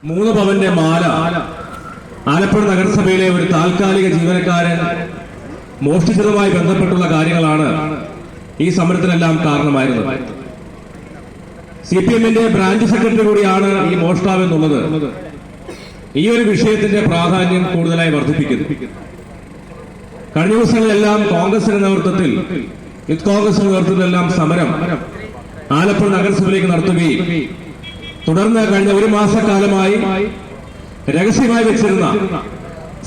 3 പവന്റെ മാല ആലപ്പുഴ നഗരസഭയിലെ ഒരു താൽക്കാലിക ജീവനക്കാരൻ മോഷ്ടിച്ചതുമായി ബന്ധപ്പെട്ടുള്ള കാര്യങ്ങളാണ് ഈ സമരത്തിനെല്ലാം കാരണമായിരുന്നത്. CPM-ന്റെ ബ്രാഞ്ച് സെക്രട്ടറി കൂടിയാണ് ഈ മോഷ്ടാവ് എന്നുള്ളത് ഈ ഒരു വിഷയത്തിന്റെ പ്രാധാന്യം കൂടുതലായി വർദ്ധിപ്പിക്കുന്നു. കഴിഞ്ഞ ദിവസങ്ങളിലെല്ലാം കോൺഗ്രസിന്റെ നേതൃത്വത്തിൽ യൂത്ത് കോൺഗ്രസിന്റെ നേതൃത്വത്തിലെല്ലാം സമരം ആലപ്പുഴ നഗരസഭയിലേക്ക് നടത്തുകയും തുടർന്ന് കഴിഞ്ഞ 1 മാസക്കാലമായി രഹസ്യമായി വെച്ചിരുന്ന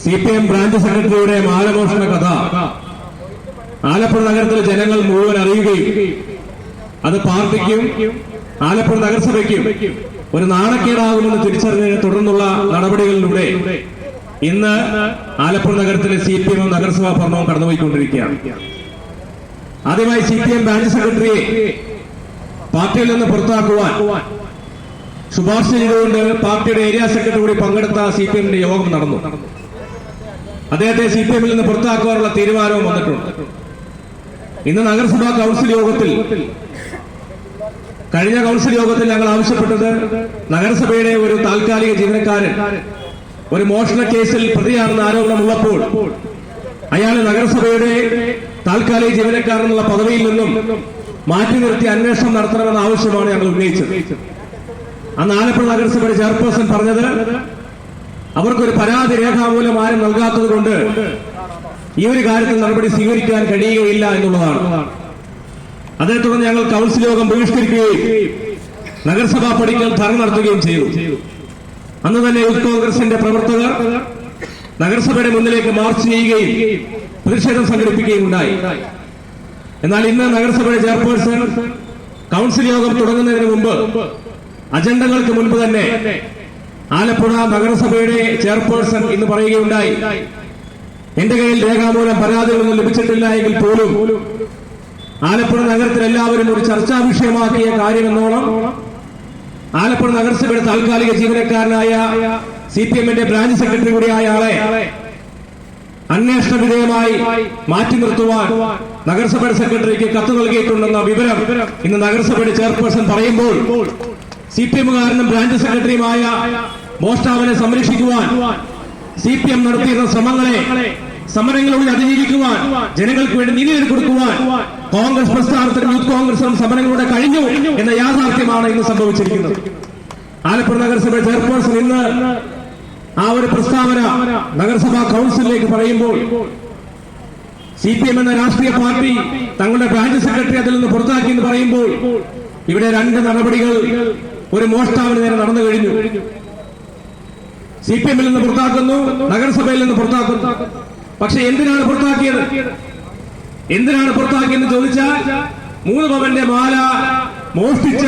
CPM ബ്രാഞ്ച് സെക്രട്ടറിയുടെ മാലമോഷണ കഥ ആലപ്പുഴ നഗരത്തിലെ ജനങ്ങൾ മുഴുവൻ അറിയുകയും അത് പാർട്ടിക്കും ആലപ്പുഴ നഗരസഭയ്ക്കും ഒരു നാണക്കേടാകുമെന്ന് തിരിച്ചറിഞ്ഞതിനെ തുടർന്നുള്ള നടപടികളിലൂടെ ഇന്ന് ആലപ്പുഴ നഗരത്തിലെ CPM നഗരസഭാ ഭരണവും കടന്നുപോയിക്കൊണ്ടിരിക്കുകയാണ്. ആദ്യമായി CPM ബ്രാഞ്ച് സെക്രട്ടറിയെ പാർട്ടിയിൽ നിന്ന് പുറത്താക്കുവാൻ ശുപാർശ ചെയ്തുകൊണ്ട് പാർട്ടിയുടെ ഏരിയ സെക്രട്ടറി കൂടി പങ്കെടുത്ത CPM-ന്റെ യോഗം നടന്നു. അദ്ദേഹത്തെ CPM-ൽ നിന്ന് പുറത്താക്കുവാനുള്ള തീരുമാനവും വന്നിട്ടുണ്ട്. ഇന്ന് നഗരസഭാ കൗൺസിൽ യോഗത്തിൽ കഴിഞ്ഞ കൗൺസിൽ യോഗത്തിൽ ഞങ്ങൾ ആവശ്യപ്പെട്ടത് നഗരസഭയുടെ ഒരു താൽക്കാലിക ജീവനക്കാരൻ ഒരു മോഷണ കേസിൽ പ്രതിയാണെന്ന ആരോപണമുള്ളപ്പോൾ അയാൾ നഗരസഭയുടെ താൽക്കാലിക ജീവനക്കാരൻ എന്നുള്ള പദവിയിൽ നിന്നും മാറ്റി നിർത്തി അന്വേഷണം നടത്തണമെന്ന ആവശ്യമാണ് ഞങ്ങൾ ഉന്നയിച്ചത്. അന്ന് ആലപ്പുഴ നഗരസഭയുടെ ചെയർപേഴ്സൺ പറഞ്ഞത് അവർക്കൊരു പരാതി രേഖാമൂലം ആരും നൽകാത്തത് കൊണ്ട് ഈ ഒരു കാര്യത്തിൽ നടപടി സ്വീകരിക്കാൻ കഴിയുകയില്ല എന്നുള്ളതാണ്. അതേ തുടർന്ന് ഞങ്ങൾ കൗൺസിൽ യോഗം ബഹിഷ്കരിക്കുകയും നഗരസഭാ പടിക്കൽ ധർണ നടത്തുകയും ചെയ്തു. അന്ന് തന്നെ യൂത്ത് കോൺഗ്രസിന്റെ പ്രവർത്തകർ നഗരസഭയുടെ മുന്നിലേക്ക് മാർച്ച് ചെയ്യുകയും പ്രതിഷേധം സംഘടിപ്പിക്കുകയും ഉണ്ടായി. എന്നാൽ ഇന്ന് നഗരസഭയുടെ ചെയർപേഴ്സൺ കൗൺസിൽ യോഗം തുടങ്ങുന്നതിന് മുമ്പ് അജണ്ടകൾക്ക് മുൻപ് തന്നെ ആലപ്പുഴ നഗരസഭയുടെ ചെയർപേഴ്സൺ ഇന്ന് പറയുകയുണ്ടായി, എന്റെ കയ്യിൽ രേഖാമൂലം പരാതികളൊന്നും ലഭിച്ചിട്ടില്ല എങ്കിൽ പോലും ആലപ്പുഴ നഗരത്തിൽ എല്ലാവരും ഒരു ചർച്ചാ വിഷയമാക്കിയ കാര്യമെന്നോണം ആലപ്പുഴ നഗരസഭയുടെ താൽക്കാലിക ജീവനക്കാരനായ CPM-ന്റെ ബ്രാഞ്ച് സെക്രട്ടറി കൂടിയായ ആളെ അന്വേഷണ വിധേയമായി മാറ്റി നിർത്തുവാൻ നഗരസഭയുടെ സെക്രട്ടറിക്ക് കത്ത് നൽകിയിട്ടുണ്ടെന്ന വിവരം ഇന്ന് നഗരസഭയുടെ ചെയർപേഴ്സൺ പറയുമ്പോൾ CPM-കാരനും ബ്രാഞ്ച് സെക്രട്ടറിയുമായ മോഷ്ടാവിനെ സംരക്ഷിക്കുവാൻ CPM നടത്തിയിരുന്ന സമരങ്ങളിലൂടെ അതിജീവിക്കുവാൻ ജനങ്ങൾക്ക് വേണ്ടി നീതി കൊടുക്കുവാൻ കോൺഗ്രസ് പ്രസ്ഥാനത്തിനും യൂത്ത് കോൺഗ്രസും സമരങ്ങളുടെ കഴിഞ്ഞു എന്ന യാഥാർത്ഥ്യമാണ് ഇന്ന് സംഭവിച്ചിരിക്കുന്നത്. ആലപ്പുഴ നഗരസഭയുടെ ചെയർപേഴ്സൺ ഇന്ന് ആ ഒരു പ്രസ്താവന നഗരസഭാ കൗൺസിലിലേക്ക് പറയുമ്പോൾ CPM എന്ന രാഷ്ട്രീയ പാർട്ടി തങ്ങളുടെ ബ്രാഞ്ച് സെക്രട്ടറി അതിൽ നിന്ന് പുറത്താക്കി എന്ന് പറയുമ്പോൾ ഇവിടെ 2 നടപടികൾ ഒരു മോഷ്ടാവിന് നേരെ നടന്നു കഴിഞ്ഞു. CPM-ൽ നിന്ന് പുറത്താക്കുന്നു, നഗരസഭയിൽ നിന്ന് പുറത്താക്കുന്നു. പക്ഷെ എന്തിനാണ് പുറത്താക്കിയെന്ന് ചോദിച്ചാൽ 3 പവന്റെ മാല മോഷ്ടിച്ച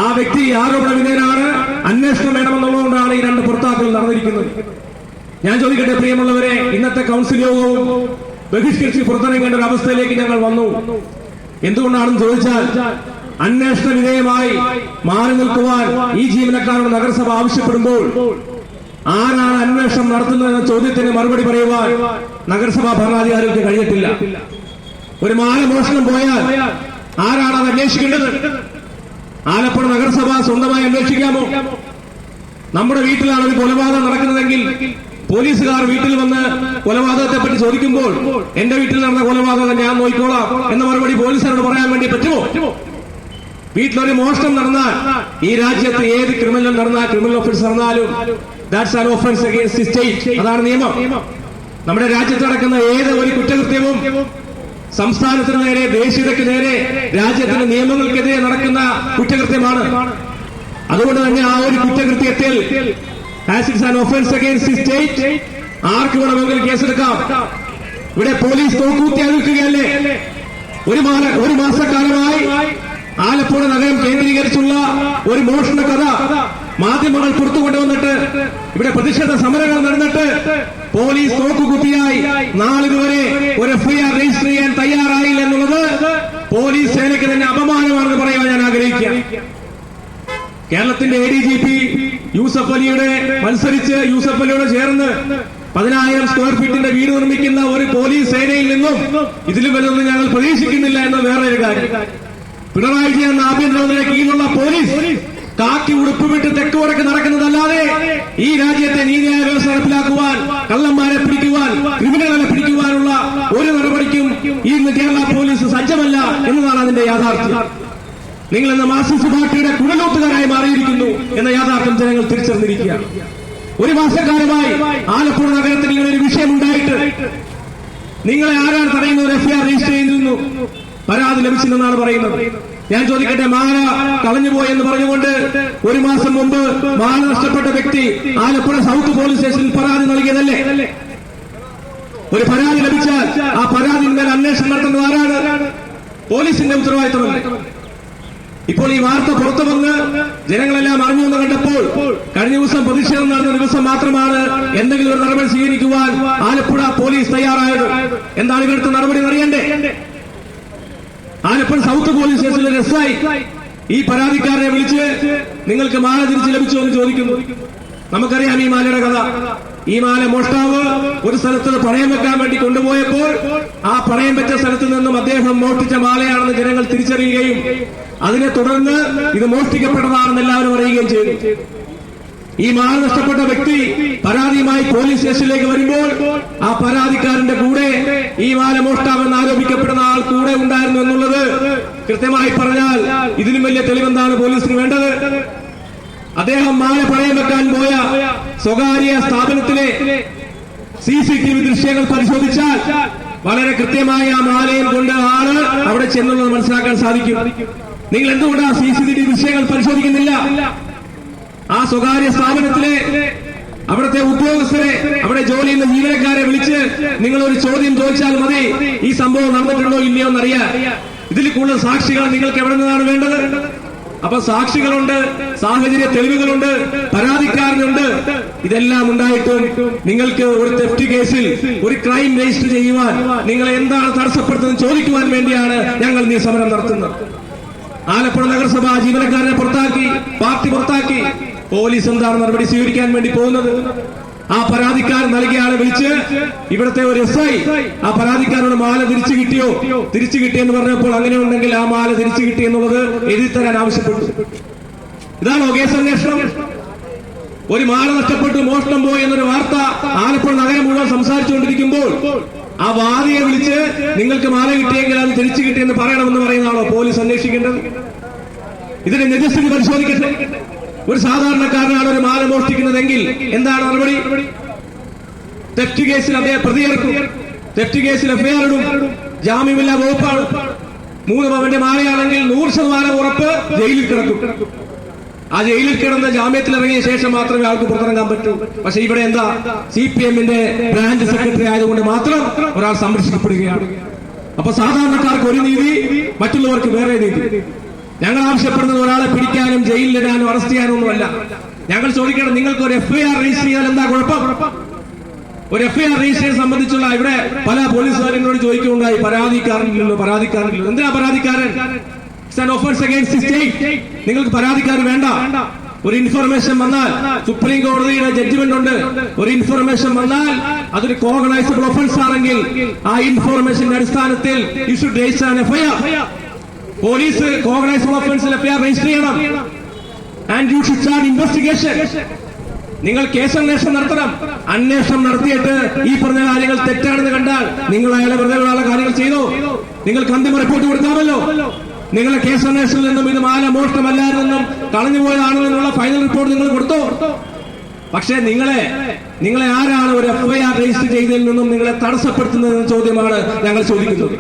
ആ വ്യക്തി ആരോപണ വിധേയനാണ്. അന്വേഷണം വേണമെന്നുള്ളതുകൊണ്ടാണ് ഈ 2 പുറത്താക്കൽ നടന്നിരിക്കുന്നത്. ഞാൻ ചോദിക്കട്ടെ പ്രിയമുള്ളവരെ, ഇന്നത്തെ കൗൺസിൽ യോഗവും ബഹിഷ്കരിച്ച് പുറത്തിറങ്ങേണ്ട ഒരു അവസ്ഥയിലേക്ക് ഞങ്ങൾ വന്നു. എന്തുകൊണ്ടാണെന്ന് ചോദിച്ചാൽ അന്വേഷണ വിധേയമായി മാറി നിൽക്കുവാൻ ഈ ജീവനക്കാരുടെ നഗരസഭ ആവശ്യപ്പെടുമ്പോൾ ആരാണ് അന്വേഷണം നടത്തുന്നതെന്ന ചോദ്യത്തിന് മറുപടി പറയുവാൻ നഗരസഭാ ഭരണാധികാരികൾക്ക് കഴിഞ്ഞിട്ടില്ല. ഒരു മാല മോഷണം പോയാൽ ആരാണ് അത് അന്വേഷിക്കേണ്ടത്? ആലപ്പുഴ നഗരസഭ സ്വന്തമായി അന്വേഷിക്കാമോ? നമ്മുടെ വീട്ടിലാണ് ഒരു കൊലപാതകം നടക്കുന്നതെങ്കിൽ പോലീസുകാർ വീട്ടിൽ വന്ന് കൊലപാതകത്തെ പറ്റി ചോദിക്കുമ്പോൾ എന്റെ വീട്ടിൽ നടന്ന കൊലപാതകം ഞാൻ നോക്കിക്കോളാം എന്ന മറുപടി പോലീസുകാരോട് പറയാൻ വേണ്ടി പറ്റുമോ? വീട്ടിലൊരു മോഷണം നടന്നാൽ ഈ രാജ്യത്ത് ഏത് ക്രിമിനൽ നടന്നാൽ ക്രിമിനൽ ഓഫൻസ് നടന്നാലും that's an offence against the state. അതാണ് നിയമം. നമ്മുടെ രാജ്യത്ത് നടക്കുന്ന ഏത് ഒരു കുറ്റകൃത്യവും സംസ്ഥാനത്തിന് നേരെ, ദേശീയതയ്ക്ക് നേരെ, രാജ്യത്തിന്റെ നിയമങ്ങൾക്കെതിരെ നടക്കുന്ന കുറ്റകൃത്യമാണ്. അതുകൊണ്ട് തന്നെ ആ ഒരു കുറ്റകൃത്യത്തിൽ as it's an offence against the state ആർക്ക് വേണമെങ്കിലും കേസെടുക്കാം. ഇവിടെ പോലീസ് തോക്കൂത്തി നിൽക്കുകയല്ലേ? ഒരു മാസക്കാലമായി ആലപ്പുഴ നഗരം കേന്ദ്രീകരിച്ചുള്ള ഒരു മോഷണ കഥ മാധ്യമങ്ങൾ പുറത്തുകൊണ്ടുവന്നിട്ട് ഇവിടെ പ്രതിഷേധ സമരങ്ങൾ നടന്നിട്ട് പോലീസ് തോക്കുകുത്തിയായി നാളിതുവരെ ഒരു FIR രജിസ്റ്റർ ചെയ്യാൻ തയ്യാറായില്ല എന്നുള്ളത് പോലീസ് സേനയ്ക്ക് തന്നെ അപമാനമാണെന്ന് പറയാൻ ഞാൻ ആഗ്രഹിക്കുകയാണ്. കേരളത്തിന്റെ ADGP യൂസഫ് അലിയുടെ ചേർന്ന് 10,000 സ്ക്വയർ ഫീറ്റിന്റെ വീട് നിർമ്മിക്കുന്ന ഒരു പോലീസ് സേനയിൽ നിന്നും ഇതിലും വലുതൊന്നും ഞങ്ങൾ പ്രതീക്ഷിക്കുന്നില്ല എന്ന വേറൊരു കാര്യം. പിണറായി വിജയൻ ആഭ്യന്തരമന്ത്രിയുടെ കീഴിലുള്ള പോലീസ് കാക്കി ഉടുപ്പുമിട്ട് തെക്ക് വടക്ക് നടക്കുന്നതല്ലാതെ ഈ രാജ്യത്തെ നീതിന്യായ വ്യവസ്ഥ നടപ്പിലാക്കുവാൻ, കള്ളന്മാരെ പിടിക്കുവാൻ, ക്രിമിനലുകളെ പിടിക്കുവാനുള്ള ഒരു നടപടിക്കും ഇന്ന് കേരള പോലീസ് സജ്ജമല്ല എന്നതാണ് അതിന്റെ യാഥാർത്ഥ്യം. നിങ്ങൾ ഇന്ന് മാർക്സിസ്റ്റ് പാർട്ടിയുടെ കുഴലൂത്തുകാരായി മാറിയിരിക്കുന്നു എന്ന യാഥാർത്ഥ്യം ജനങ്ങൾ തിരിച്ചറിഞ്ഞിരിക്കുകയാണ്. ഒരു മാസക്കാലമായി ആലപ്പുഴ നഗരത്തിൽ ഇങ്ങനൊരു വിഷയമുണ്ടായിട്ട് നിങ്ങളെ ആരാണ് തടയുന്നത്? എഫ്ഐആർ രജിസ്റ്റർ ചെയ്തിരുന്നു, പരാതി ലഭിച്ചില്ലെന്നാണ് പറയുന്നത്. ഞാൻ ചോദിക്കട്ടെ, മാല കളഞ്ഞുപോയി എന്ന് പറഞ്ഞുകൊണ്ട് ഒരു മാസം മുമ്പ് മാല നഷ്ടപ്പെട്ട വ്യക്തി ആലപ്പുഴ സൗത്ത് പോലീസ് സ്റ്റേഷനിൽ പരാതി നൽകിയതല്ലേ? ഒരു പരാതി ലഭിച്ചാൽ ആ പരാതിന്മേൽ അന്വേഷണം നടത്തുന്നത് ആരാണ്? പോലീസിന്റെ ഉത്തരവാദിത്തമല്ലേ? ഇപ്പോൾ ഈ വാർത്ത പുറത്തു വന്ന് ജനങ്ങളെല്ലാം അറിഞ്ഞുവെന്ന് കണ്ടപ്പോൾ കഴിഞ്ഞ ദിവസം പ്രതിഷേധം നടന്ന ദിവസം മാത്രമാണ് എന്തെങ്കിലും ഒരു നടപടി സ്വീകരിക്കുവാൻ ആലപ്പുഴ പോലീസ് തയ്യാറായത്. എന്താണ് ഇവിടുത്തെ നടപടി അറിയണ്ടേ? ആലപ്പുഴ സൗത്ത് പോലീസ് സ്റ്റേഷനിലെ എസ്ഐ ഈ പരാതിക്കാരനെ വിളിച്ച് നിങ്ങൾക്ക് മാല തിരിച്ചു ലഭിച്ചോ എന്ന് ചോദിക്കുന്നു. നമുക്കറിയാം ഈ മാലയുടെ കഥ. ഈ മാല മോഷ്ടാവ് ഒരു സ്ഥലത്ത് പണയം വെക്കാൻ വേണ്ടി കൊണ്ടുപോയപ്പോൾ ആ പണയം വെച്ച സ്ഥലത്ത് നിന്നും അദ്ദേഹം മോഷ്ടിച്ച മാലയാണെന്ന് ജനങ്ങൾ തിരിച്ചറിയുകയും അതിനെ തുടർന്ന് ഇത് മോഷ്ടിക്കപ്പെട്ടതാണെന്ന് എല്ലാവരും അറിയുകയും ചെയ്തു. ഈ മാല നഷ്ടപ്പെട്ട വ്യക്തി പരാതിയുമായി പോലീസ് സ്റ്റേഷനിലേക്ക് വരുമ്പോൾ ആ പരാതിക്കാരന്റെ കൂടെ ഈ മാല മോഷ്ടാവെന്ന് ആരോപിക്കപ്പെടുന്ന ആൾ കൂടെ ഉണ്ടായിരുന്നു എന്നുള്ളത് കൃത്യമായി പറഞ്ഞാൽ ഇതിലും വലിയ തെളിവെന്താണ് പോലീസിന് വേണ്ടത്? അദ്ദേഹം മാല പണയം വെക്കാൻ പോയ സ്വകാര്യ സ്ഥാപനത്തിലെ CCTV ദൃശ്യങ്ങൾ പരിശോധിച്ചാൽ വളരെ കൃത്യമായി ആ മാലയും കൊണ്ട് ആള് അവിടെ ചെന്നുള്ളത് മനസ്സിലാക്കാൻ സാധിക്കും. നിങ്ങൾ എന്തുകൊണ്ടാണ് CCTV ദൃശ്യങ്ങൾ പരിശോധിക്കുന്നില്ല? ആ സ്വകാര്യ സ്ഥാപനത്തിലെ അവിടുത്തെ ഉദ്യോഗസ്ഥരെ, അവിടെ ജോലി ചെയ്യുന്ന ജീവനക്കാരെ വിളിച്ച് നിങ്ങൾ ഒരു ചോദ്യം ചോദിച്ചാൽ മതി, ഈ സംഭവം നടന്നിട്ടുണ്ടോ ഇല്ലയോ എന്നറിയാൻ. ഇതിൽ കൂടുതൽ സാക്ഷികൾ നിങ്ങൾക്ക് എവിടെ നിന്നാണ് വേണ്ടത്? അപ്പൊ സാക്ഷികളുണ്ട്, സാഹചര്യ തെളിവുകളുണ്ട്, പരാതിക്കാരനുണ്ട്. ഇതെല്ലാം ഉണ്ടായിട്ടും നിങ്ങൾക്ക് ഒരു തെഫ്റ്റ് കേസിൽ ഒരു ക്രൈം രജിസ്റ്റർ ചെയ്യുവാൻ നിങ്ങളെ എന്താണ് തടസ്സപ്പെടുത്തുന്നത് ചോദിക്കുവാൻ വേണ്ടിയാണ് ഞങ്ങൾ ഈ സമരം നടത്തുന്നത്. ആലപ്പുഴ നഗരസഭ ജീവനക്കാരനെ പുറത്താക്കി, പാർട്ടി പുറത്താക്കി. പോലീസ് എന്താണ് നടപടി സ്വീകരിക്കാൻ വേണ്ടി പോകുന്നത്? ആ പരാതിക്കാരൻ നൽകിയ ആളെ വിളിച്ച് ഇവിടുത്തെ ഒരു SI ആ പരാതിക്കാരോട് മാല തിരിച്ചു കിട്ടിയോ, തിരിച്ചു കിട്ടിയെന്ന് പറഞ്ഞപ്പോൾ അങ്ങനെ ഉണ്ടെങ്കിൽ ആ മാല തിരിച്ചു കിട്ടി എന്നുള്ളത് എഴുതി തരാൻ ആവശ്യപ്പെട്ടു. ഇതാണോ കേസ് അന്വേഷണം? ഒരു മാല നഷ്ടപ്പെട്ടു, മോഷണം പോയി എന്നൊരു വാർത്ത ആലപ്പുഴ നഗരം മുഴുവൻ സംസാരിച്ചുകൊണ്ടിരിക്കുമ്പോൾ ആ വാദിയെ വിളിച്ച് നിങ്ങൾക്ക് മാല കിട്ടിയെങ്കിൽ അത് തിരിച്ചു കിട്ടിയെന്ന് പറയണമെന്ന് പറയുന്നതാണോ പോലീസ് അന്വേഷിക്കേണ്ടത്? ഇതിന്റെ നിജസ്ഥിതി പരിശോധിക്കട്ടെ. ഒരു സാധാരണക്കാരനാണ് ഒരു മാല മോഷ്ടിക്കുന്നതെങ്കിൽ എന്താണ് നടപടി? തെറ്റ് കേസിൽ അദ്ദേഹം പ്രതിയേർക്കും, തെറ്റ് കേസിൽ FIR ഇടും, ജാമ്യമില്ലാ വകുപ്പാണ്. 3 പവന്റെ മാലയാണെങ്കിൽ 100% ഉറപ്പ് ജയിലിൽ കിടക്കും. ആ ജയിലിൽ കിടന്ന് ജാമ്യത്തിൽ ഇറങ്ങിയ ശേഷം മാത്രമേ ആൾക്ക് പുറത്തിറങ്ങാൻ പറ്റൂ. പക്ഷെ ഇവിടെ എന്താ, CPMന്റെ ബ്രാഞ്ച് സെക്രട്ടറി ആയതുകൊണ്ട് മാത്രം ഒരാൾ സംരക്ഷിക്കപ്പെടുകയാണ്. അപ്പൊ സാധാരണക്കാർക്ക് ഒരു നീതി, മറ്റുള്ളവർക്ക് വേറെ നീതി. ഞങ്ങൾ ആവശ്യപ്പെടുന്നത് ഒരാളെ പിടിക്കാനും ജയിലിലിടാനും അറസ്റ്റ് ചെയ്യാനും ഒന്നുമല്ല. ഞങ്ങൾ ചോദിക്കണം, നിങ്ങൾക്ക് ഒരു FIR രജിസ്റ്റർ ചെയ്താൽ എന്താ കുഴപ്പം? ഒരു FIR രജിസ്റ്റർ സംബന്ധിച്ചുള്ള ഇവിടെ പല പോലീസുകാരനോട് ചോദിക്കുകയുണ്ടായി, പരാതിക്കാരനില്ലല്ലോ. എന്തിനാ പരാതിക്കാരൻ? It's an offence against the state. നിങ്ങൾക്ക് പരാതിക്കാരൻ വേണ്ട. ഒരു ഇൻഫർമേഷൻ വന്നാൽ, സുപ്രീം കോടതിയുടെ ജഡ്ജ്മെന്റ് ഉണ്ട്, ഒരു ഇൻഫർമേഷൻ വന്നാൽ അതൊരു കോഗ്നൈസബിൾ ഒഫൻസ് ആണെങ്കിൽ ആ ഇൻഫർമേഷന്റെ അടിസ്ഥാനത്തിൽ you should register an FIR. Police cognizable ഒഫൻസിൽ FIR രജിസ്റ്റർ ചെയ്യണം. And you should start investigation. നിങ്ങൾ കേസന്വേഷണം നടത്തണം. അന്വേഷണം നടത്തിയിട്ട് ഈ പറഞ്ഞ കാര്യങ്ങൾ തെറ്റാണെന്ന് കണ്ടാൽ നിങ്ങൾ അയാളെ വെറുതെ ഉള്ള കാര്യങ്ങൾ ചെയ്തോ? നിങ്ങൾക്ക് അന്തിമ റിപ്പോർട്ട് കൊടുക്കാമല്ലോ. നിങ്ങളുടെ കേസന്വേഷണത്തിൽ നിന്നും ഇത് മാല മോഷണമല്ലായിരുന്നെന്നും കളഞ്ഞുപോയതാണെന്നുള്ള ഫൈനൽ റിപ്പോർട്ട് നിങ്ങൾ കൊടുത്തോ? പക്ഷേ നിങ്ങളെ ആരാണ് ഒരു FIR രജിസ്റ്റർ ചെയ്തതിൽ നിന്നും നിങ്ങളെ തടസ്സപ്പെടുത്തുന്നതെന്ന ചോദ്യമാണ് ഞങ്ങൾ ചോദിക്കുന്നത്.